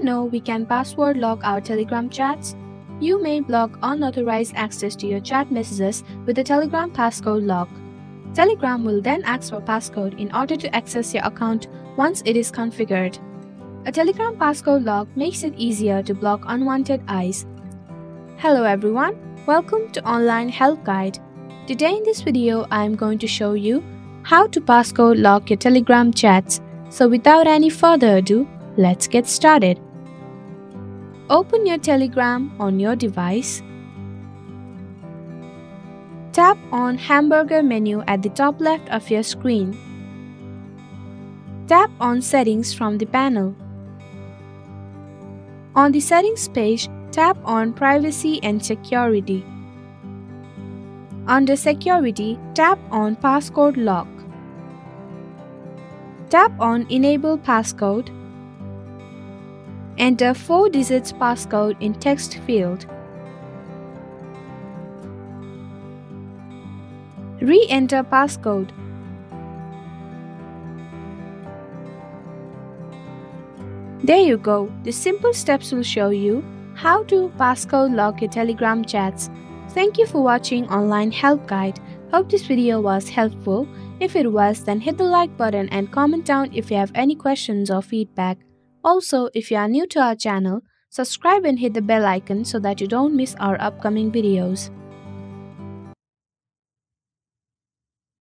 you know we can password lock our Telegram chats? You may block unauthorized access to your chat messages with the Telegram passcode lock. Telegram will then ask for passcode in order to access your account once it is configured. A Telegram passcode lock makes it easier to block unwanted eyes. Hello everyone, welcome to Online Help Guide. Today in this video, I am going to show you how to passcode lock your Telegram chats. So without any further ado, let's get started. Open your Telegram on your device. Tap on Hamburger menu at the top left of your screen. Tap on Settings from the panel. On the Settings page, tap on Privacy and Security. Under Security, tap on Passcode Lock. Tap on Enable Passcode. Enter 4 digits passcode in text field. Re-enter passcode. There you go. The simple steps will show you how to passcode lock your Telegram chats. Thank you for watching Online Help Guide. Hope this video was helpful. If it was, then hit the like button and comment down if you have any questions or feedback. Also, if you are new to our channel, subscribe and hit the bell icon so that you don't miss our upcoming videos.